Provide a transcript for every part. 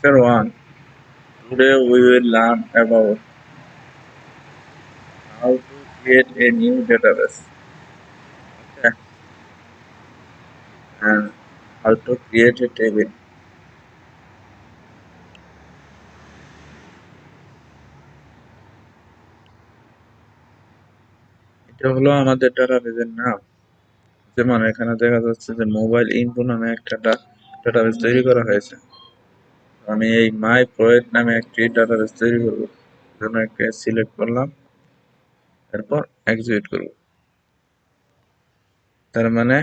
Chapter 1. Today we will learn about how to create a new database. Okay. And how to create a table. এটা হলো আমাদের ডাটাবেসের নাম। যেমন এখানে দেখা যাচ্ছে যে মোবাইল ইনফো নামে একটা ডাটাবেস তৈরি করা হয়েছে। আমি এই মাই প্রজেক্ট নামে একটি ডাটাবেস তৈরি করব। জন্য একটা সিলেক্ট করলাম, এরপর এক্সিকিউট করব। তার মানে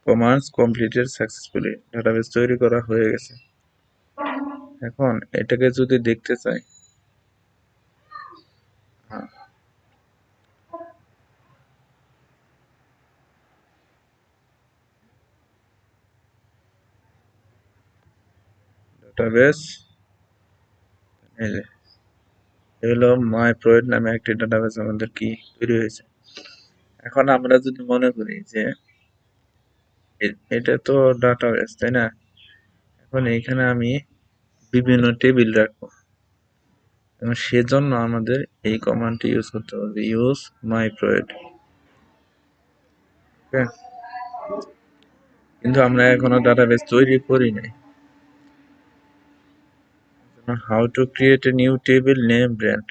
কমান্ডস কমপ্লিটেড সাকসেসফুলি, ডাটাবেস তৈরি করা হয়ে গেছে। এখন এটাকে যদি দেখতে চাই, ডাটাবেস এই যে হলো মাই প্রজেক্ট নামে একটি ডাটাবেস আমাদের কি তৈরি হয়েছে। এখন আমরা যদি মনে করি যে এটা তো ডাটাবেস, তাই না? এখন এইখানে আমি বিভিন্ন টেবিল রাখবো এবং সেজন্য আমাদের এই কমান্ডটি ইউজ করতে হবে, ইউজ মাই প্রজেক্ট। কিন্তু আমরা এখনো ডাটাবেস তৈরি করি নাই। How to create a new table name brand.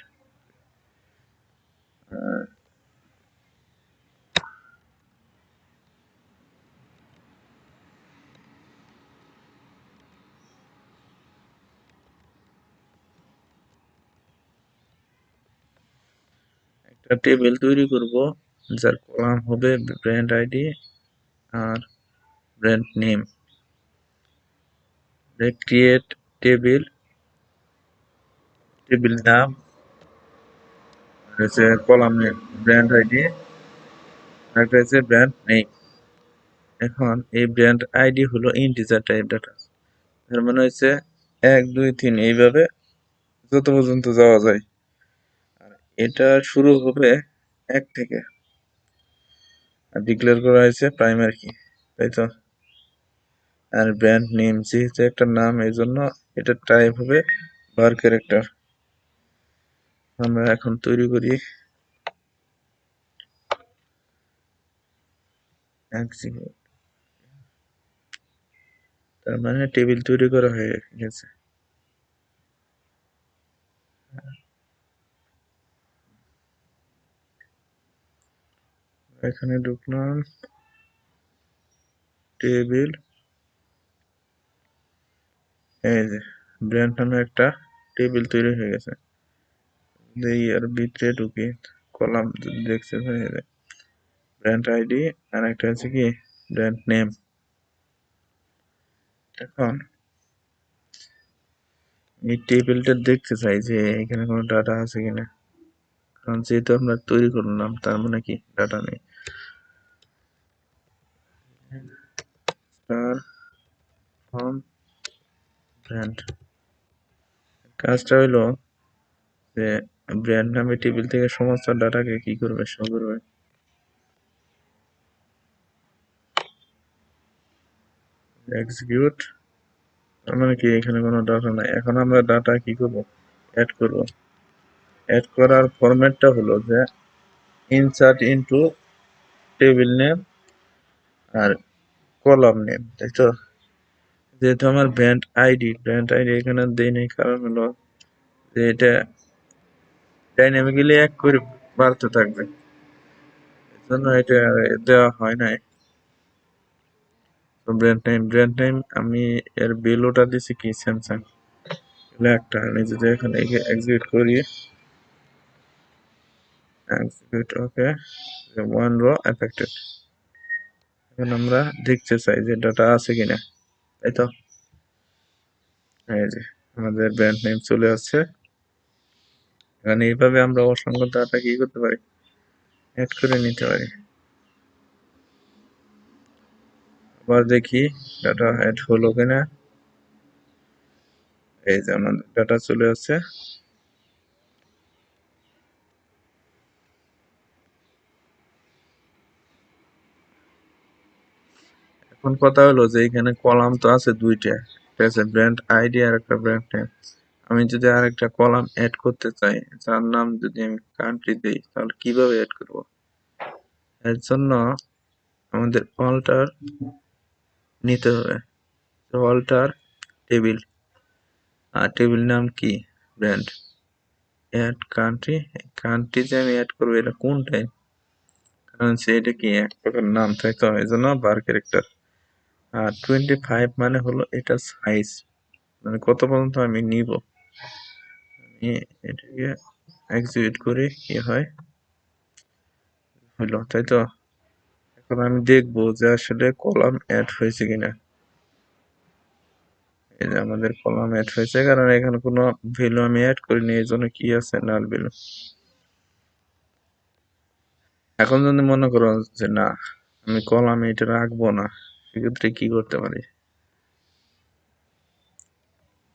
একটা টেবিল তৈরি করব যার কলাম হবে ব্র্যান্ড আইডি আর brand name. Create table, table নাম হচ্ছে কলাম নেম, ব্র্যান্ড আইডি, একটা হচ্ছে ব্র্যান্ড নেম। এখন এই ব্র্যান্ড আইডি হলো ইন্টিজার টাইপ ডাটা, এর মানে হচ্ছে 1 2 3 এইভাবে যত পর্যন্ত যাওয়া যায়। আর এটা শুরু হবে 1 থেকে, আর ডিক্লেয়ার করা হয়েছে প্রাইমারি কি, তাই তো? আর ব্র্যান্ড নেম যেহেতু একটা নাম, এই জন্য এটা টাইপ হবে var ক্যারেক্টার। আমরা এখন তৈরি করি execute। তার মানে টেবিল তৈরি করা হয়ে গেছে। এখানে ঢুকলাম, টেবিল, এই যে ব্র্যান্ড নামে একটা টেবিল তৈরি হয়ে গেছে। এই আর ভিতরে ঢুকি, কলাম দেখছে ব্র্যান্ড আইডি আর একটা আছে কি ব্র্যান্ড নেম। এখন এই টেবিলটা দেখতে চাই যে এখানে কোনো ডাটা আছে কিনা, কারণ যেহেতু আমরা তৈরি করলাম তার মানে কি ডাটা নেই। স্টার ফ্রম ব্র্যান্ড, কাজটা হইলো যে ব্র্যান্ড নামে টেবিল থেকে সমস্ত ডাটাকে কি করবে, শো করবে। এক্সিকিউট, তার মানে কি এখানে কোনো ডাটা নাই। এখন আমরা ডাটা কি করব, অ্যাড করব। অ্যাড করার ফরম্যাটটা হলো যে ইনসার্ট ইনটু টেবিল নেম আর কলাম নেম, তাই তো? যেহেতু আমার ব্র্যান্ড আইডি এখানে দেই নাই, কারণ হলো যে এটা ডাইনামিক্যালি এক করে বাড়তে থাকবে, এজন্য এটা দেওয়া হয় নাই। তো ব্র্যান্ড নেম আমি এর বেলোটা দিছি কি স্যামসাং, এগুলো একটা। আমি যদি এখানে এক্সিকিউট করি, এক্সিকিউট ওকে, 1 রো এফেক্টেড। এখন আমরা দেখতে চাই যে ডাটা আছে কিনা, তাই তো? এই যে আমাদের ব্র্যান্ড নেম চলে আসছে। এখানে এইভাবে আমরা অসংখ্য ডাটা কি করতে পারি, অ্যাড করে নিতে পারি। আবার দেখি ডাটা অ্যাড হলো কিনা। এই যে আমাদের ডাটা চলে আসছে। এখন কথা হলো যে এখানে কলাম তো আছে 2টা, একটা আছে ব্র্যান্ড আইডি আর একটা ব্র্যান্ড নেম। আমি যদি আরেকটা কলাম অ্যাড করতে চাই, যার নাম যদি আমি কান্ট্রি দিই, তাহলে কিভাবে অ্যাড করব? এর জন্য আমাদের অল্টার নিতে হবে। অল্টার টেবিল, আর টেবিল নাম কি? ব্র্যান্ড। অ্যাড কান্ট্রি, কান্ট্রি যে আমি অ্যাড করবো এটা কোনটাই, কারণ সেটা কি এক প্রকার নাম থাকতে হয়, এই জন্য বার ক্যারেক্টার। আর 25 মানে হলো এটা সাইজ, মানে কত পর্যন্ত আমি নিব। আমি এটাকে এক্সিকিউট করি, কি হয়, হলো, তাই তো। এখন আমি দেখবো যে আসলে কলাম অ্যাড হয়েছে কিনা। এই যে আমাদের কলাম অ্যাড হয়েছে, কারণ এখানে কোনো ভ্যালু আমি অ্যাড করিনি, এই জন্য কি আছে, নাল ভ্যালু। এখন যদি মনে করো যে না, আমি কলামে এটা রাখবো না, সেক্ষেত্রে কি করতে পারি?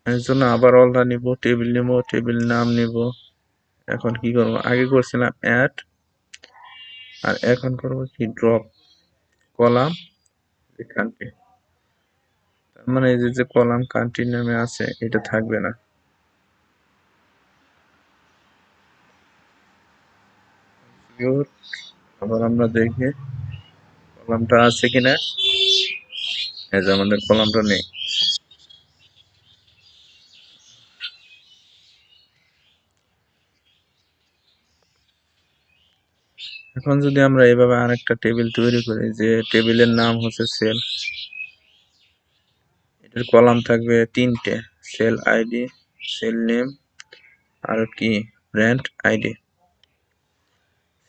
এর জন্য আবার অলটা নিব, টেবিল নিব, টেবিল নাম নিব। এখন কি করবো? আগে করছিলাম অ্যাড, আর এখন করবো কি, ড্রপ কলাম কান্ট্রি। তার মানে এই যে কলাম কান্ট্রি নামে আছে, এটা থাকবে না। Secure। আবার আমরা দেখি কলামটা আছে কিনা। এই যে আমাদের কলামটা নেই। এখন যদি আমরা এইভাবে আরেকটা টেবিল তৈরি করি, যে টেবিলের নাম হচ্ছে সেল, এটার কলাম থাকবে 3টে, সেল আইডি, সেল নেম, আর কি, brand ID.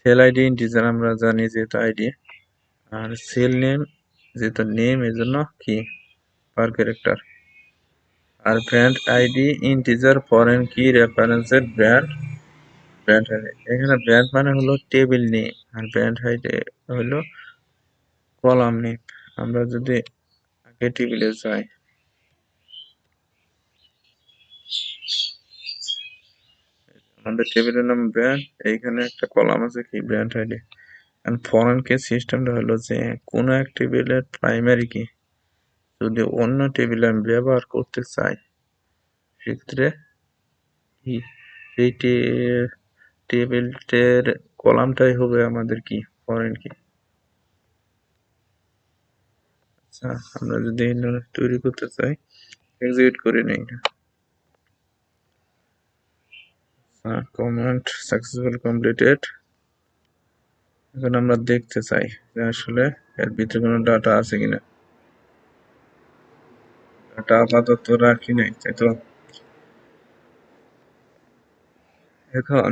Sale ID integer আমরা জানি যেহেতু আইডি, আর সেল নেম যেহেতু নেম, এই জন্য কি, পার ক্যারেক্টার। আর brand ID integer foreign key রেফারেন্সের ব্র্যান্ড, ব্র্যান্ড আইডি। এখানে ব্র্যান্ড মানে হলো টেবিল নেম, আর ব্র্যান্ড আইডি হলো কলাম নেম। আমরা যদি আগে টেবিলে যাই, আমাদের টেবিলের নাম ব্র্যান্ড, এইখানে একটা কলাম আছে কি, ব্র্যান্ড আইডি। এন্ড ফরেন কি সিস্টেমটা হলো যে কোনো এক টেবিলের প্রাইমারি কি যদি অন্য টেবিলে আমি ব্যবহার করতে চাই, সেক্ষেত্রে কি সেই টেবিলটার কলামটাই হবে আমাদের কি, ফরেন কি। আচ্ছা, আমরা যদি এই ধরনের তৈরি করতে চাই, এক্সিকিউট করে নেই। Command successful completed. এখন আমরা দেখতে চাই যে আসলে এর ভিতরে কোনো ডাটা আছে কিনা। ডাটা আপাতত রাখি নাই, তাই তো। এখন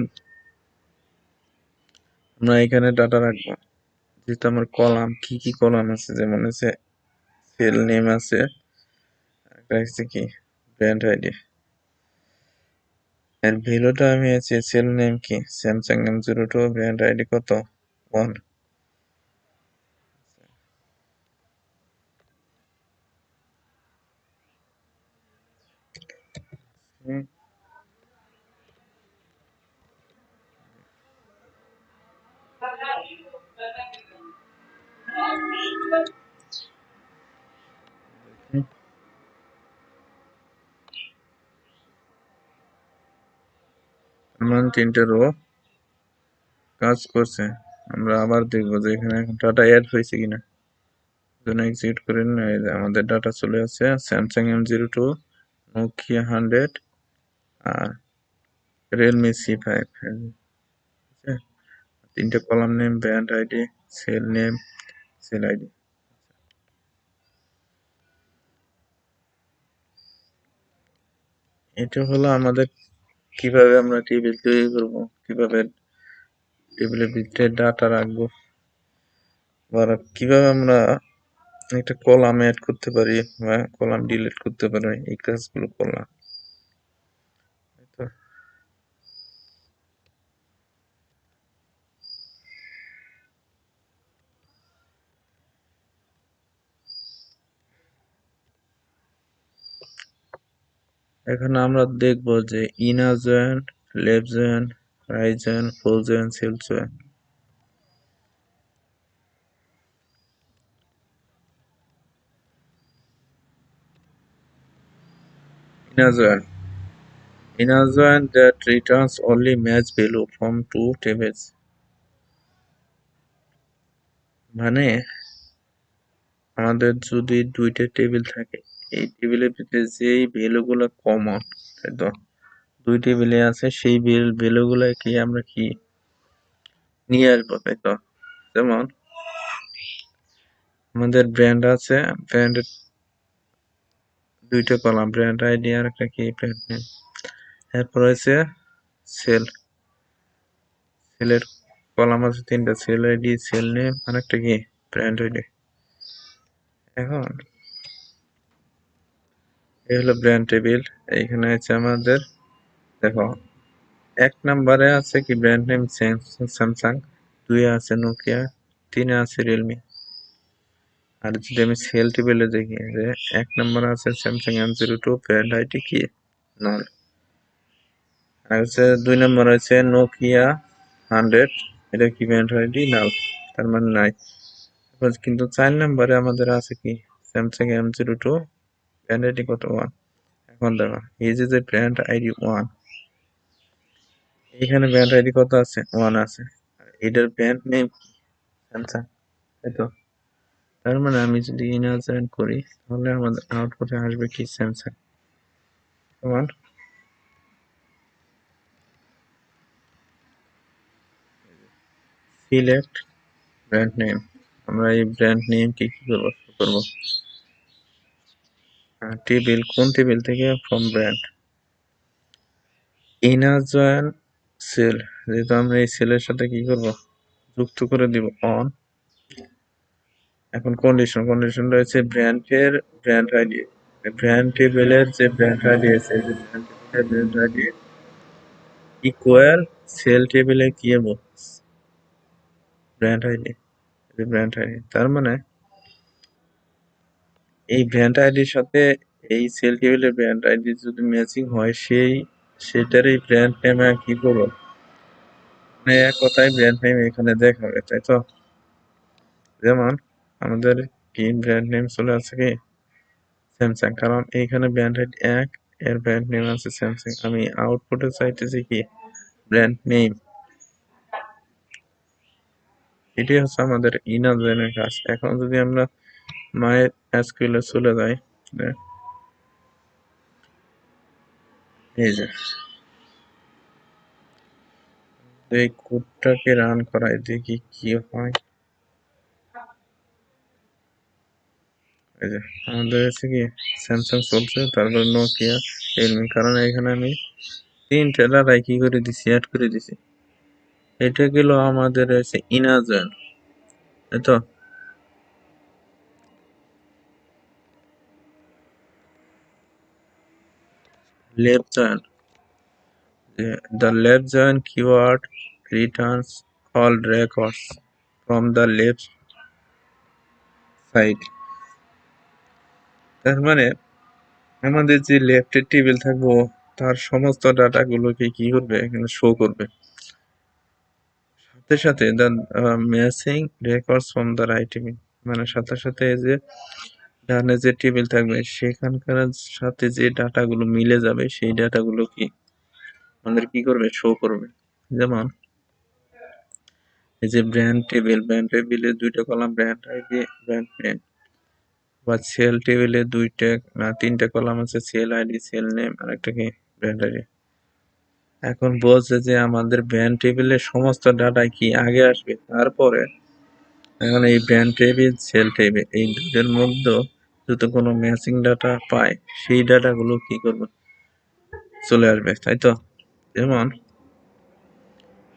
আমরা এখানে ডাটা রাখবো, যেহেতু আমার কলাম, কি কি কলাম আছে, যেমন আছে সেল নেম আছে, একটা হচ্ছে কি, ব্র্যান্ড আইডি। এর ভ্যালুটা আমি আছে, সেল নেম কি, স্যামসাং M02, ব্র্যান্ড আইডি কত, 1। আমার 3টে রো কাজ করছে। আমরা আবার দেখবো যে এখানে ডাটা অ্যাড হয়েছে কিনা। জন্য এক্সিকিউট করে নিন, এই যে আমাদের ডাটা চলে আসছে, স্যামসাং M02, নোকিয়া 100, আর রিয়েলমি C5। ঠিক আছে? 3টে column name, brand ID, sale name, sale ID. এটা হলো আমাদের কিভাবে আমরা টেবিল তৈরি করব, কিভাবে টেবিলের ভিতরে ডাটা রাখবো, বা কিভাবে আমরা একটা কলাম অ্যাড করতে পারি বা কলাম ডিলিট করতে পারি, এই কাজগুলো করলাম। তো এখন আমরা দেখবো যে inner joint, left joint, right joint, full joint, self joint. Inazoan. Inazoan that returns only match value from two tables. মানে আমাদের যদি দুইটা টেবিল থাকে, এই টেবিলের ভিতরে যেই ভ্যালুগুলো কমন, তাই তো দুই টেবিলে আছে সেই ভ্যালুগুলো কি আমরা কি নিয়ে আসবো, তাই তো। যেমন আমাদের ব্র্যান্ড আছে, ব্র্যান্ডের দুইটা কলাম, ব্র্যান্ড আইডি আর একটা কি ব্র্যান্ড নেম। এরপর হচ্ছে সেল, সেলের কলাম আছে তিনটা, সেল আইডি, সেল নেম আর একটা কি ব্র্যান্ড আইডি। এখন এই হলো ব্র্যান্ড টেবিল। এইখানে আছে আমাদের, দেখো এক নম্বরে আছে কি ব্র্যান্ড নেম স্যামসাং, দুই আছে নোকিয়া, তিনে আছে রিয়েলমি। আর যদি আমি সেল টেবিলে দেখি যে এক নম্বরে আছে স্যামসাং M02, ব্র্যান্ড আইডি কি নল। আর হচ্ছে দুই নম্বর আছে নোকিয়া 100, এটা কি ব্র্যান্ড আইডি নাল, তার মানে নাই। কিন্তু 4 নম্বরে আমাদের আছে কি স্যামসাং M02, ব্র্যান্ড আইডি কত 1। এখন দেখো এই যে ব্র্যান্ড আইডি 1, এখানে ব্র্যান্ড আইডি কত আছে 1 আছে, আর এটার ব্র্যান্ড নেম স্যামসাং, তাই তো। তার মানে আমি যদি ইনার করি তাহলে আমাদের আউটপুটে আসবে কি স্যামসাং। তোমার সিলেক্ট ব্র্যান্ড নেম, আমরা এই ব্র্যান্ড নেম কি করবো টেবিল, কোন টেবিল থেকে ফ্রম ব্র্যান্ড ইনার সেল, যেহেতু আমরা এই সেলের সাথে কি করব যুক্ত করে দিব অন। এখন কন্ডিশন রয়েছে ব্র্যান্ডের ব্র্যান্ড আইডি, ব্র্যান্ড টেবিলের যে ব্র্যান্ড আইডি আছে, এই যে ব্র্যান্ড আইডি ইকুয়াল সেল টেবিলে কি হবো ব্র্যান্ড আইডি, ব্র্যান্ড আইডি। তার মানে এই ব্র্যান্ড আইডির সাথে এই সেল টেবিলের ব্র্যান্ড আইডি যদি ম্যাচিং হয়, সেটারই ব্র্যান্ড নেম কি করবো, মানে এক কথায় ব্র্যান্ড নেম এখানে দেখাবে, তাই তো। যেমন আমাদের কি ব্র্যান্ড নেম চলে আসছে কি স্যামসাং, কারণ এইখানে ব্র্যান্ড আইডি 1, এর ব্র্যান্ড নেম আছে স্যামসাং। আমি আউটপুটে চাইতেছি কি ব্র্যান্ড নেম, এটাই হচ্ছে আমাদের ইনার কাজ। এখন যদি আমরা মায়ের এসকিউএল চলে যাই, এই যে এই কোডটাকে রান করাই দেখি কি হয়। এই যে আমাদের হচ্ছে কি স্যামসাং চলছে, তারপর নোকিয়া, রিয়েলমি, কারণ এখানে আমি তিনটে ডাটাই কি করে দিছি অ্যাড করে দিছি। এটা গেল আমাদের হচ্ছে ইনার, তাই তো। Left join, the left join keyword returns all records from the left side। তার মানে আমাদের যে লেফটের টেবিল থাকবো তার সমস্ত ডাটা গুলোকে কি করবে এখানে শো করবে, সাথে সাথে the matching records from the right table, মানে সাথে সাথে এই যে ডানে যে টেবিল থাকবে সেখানকার সাথে যে ডাটা গুলো মিলে যাবে সেই ডাটা গুলো কি আমাদের কি করবে শো করবে। যেমন এই যে ব্র্যান্ড টেবিলে দুইটা column brand ID brand name, বা সেল টেবিলে দুইটা না তিনটা কলাম আছে সেল আইডি সেল নেম আর একটা কি ব্র্যান্ড আইডি। এখন বলছে যে আমাদের ব্র্যান্ড টেবিলের সমস্ত ডাটা কি আগে আসবে তারপরে। এখন এই ব্র্যান্ড টেবিল সেল টেবিল এই দুটোর মধ্যে যদি কোনো ম্যাচিং ডাটা পায় সেই ডাটাগুলো কি করবে চলে আসবে, তাই তো। যেমন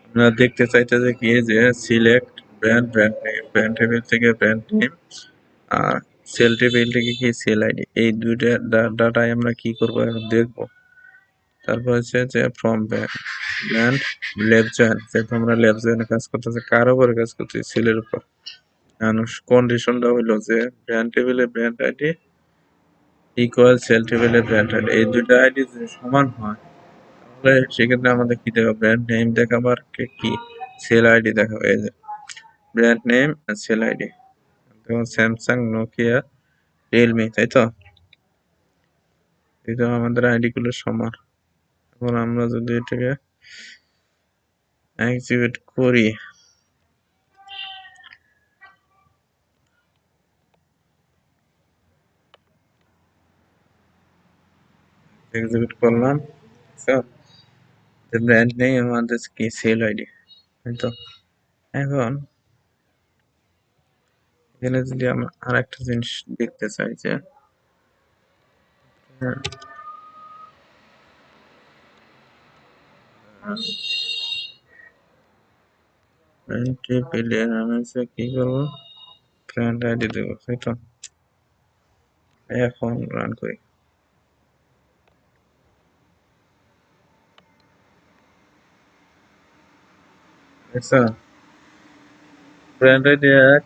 আমরা দেখতে চাইতেছি কি যে সিলেক্ট ব্র্যান্ড টেবিল থেকে ব্র্যান্ড নেম আর সেল টেবিল থেকে কি সেল আইডি, এই দুইটা ডাটাই আমরা কি করব এখন দেখবো। তারপর হচ্ছে যে ফ্রম ব্র্যান্ড লেফট জয়েন, যেহেতু আমরা লেফট জয়েনে কাজ করতেছি, কার উপরে কাজ করতেছি সেলের উপর। কন্ডিশনটা হইলো যে ব্র্যান্ড টেবিলে ব্র্যান্ড আইডি ইকুয়াল সেল টেবিলে ব্র্যান্ড আইডি, এই দুইটা আইডি যদি সমান হয় তাহলে সেক্ষেত্রে আমাদের কি দেখাবে ব্র্যান্ড নেম দেখাবে আর কি সেল আইডি দেখাবে। এই যে ব্র্যান্ড নেম আর সেল আইডি, যেমন স্যামসাং নোকিয়া রিয়েলমি, তাই তো। এটা আমাদের আইডি গুলো সমান। এখন আমরা যদি এটাকে এক্সিকিউট করি, এক্সিকিউট করলাম, ব্র্যান্ড নেই আমাদের কি সেল আইডি, তাই তো। এখন এখানে যদি আমরা আর একটা জিনিস দেখতে চাই যে এন্ট্রি পেলে আমি কি করবো, ব্র্যান্ড আইডি দেবো, তাই তো। এখন রান করি, আচ্ছা ব্র্যান্ড আইডি এক,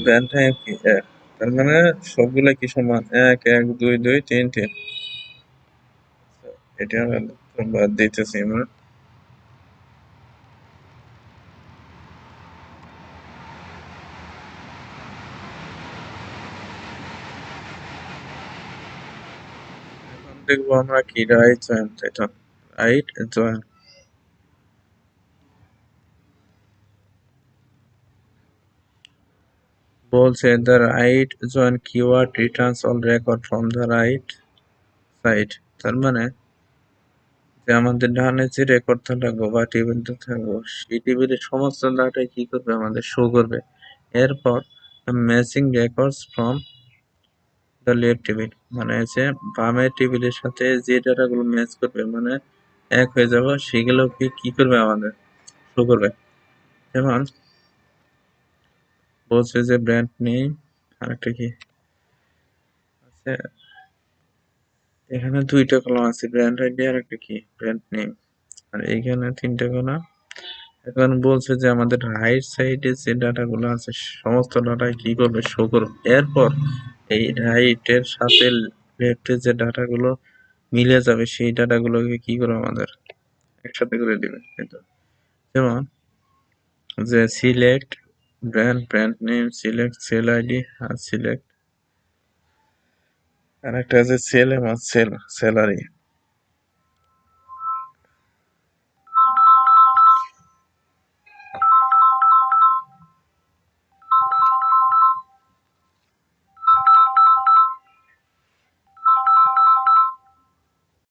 ব্র্যান্ড টাইপ কি এক, তার মানে সবগুলা কি সমান, এক এক দুই দুই তিন তিন। এটা আমরা বাদ দিতেছি আমরা। এখন দেখবো আমরা কি রাইট জয়েন, তাই তো, রাইট জয়েন বলছে the right join keyword returns all record from the right side, তার মানে যে আমাদের ডানে যে রেকর্ডটা থাকবো বা টেবিলটা থাকবো সেই টেবিলের সমস্ত ডাটাই কি করবে, আমাদের শো করবে। এরপর matching records from the left table, মানে হচ্ছে বামের টেবিলের সাথে যে ডাটাগুলো ম্যাচ করবে, মানে এক হয়ে যাবে, সেগুলোকে কি করবে, আমাদের শো করবে। যেমন বলছে যে ব্র্যান্ড নেম, আরেকটা কি আছে, এখানে দুইটা কলাম আছে, ব্র্যান্ড আইডি আর একটা কি ব্র্যান্ড নেম, আর এইখানে তিনটা কলাম। এখন বলছে যে আমাদের রাইট সাইডে যে ডাটাগুলো আছে সমস্ত ডাটাই কি করবে, শো করবে। এরপর এই রাইটের সাথে লেফটের যে ডাটাগুলো মিলে যাবে সেই ডাটাগুলোকে কি করবে, আমাদের একসাথে করে দিবে, তাইতো। যেমন যে select brand, brand name, select sale ID, আর সিলেক্ট আর একটা আছে সেল এবং সেল স্যালারি।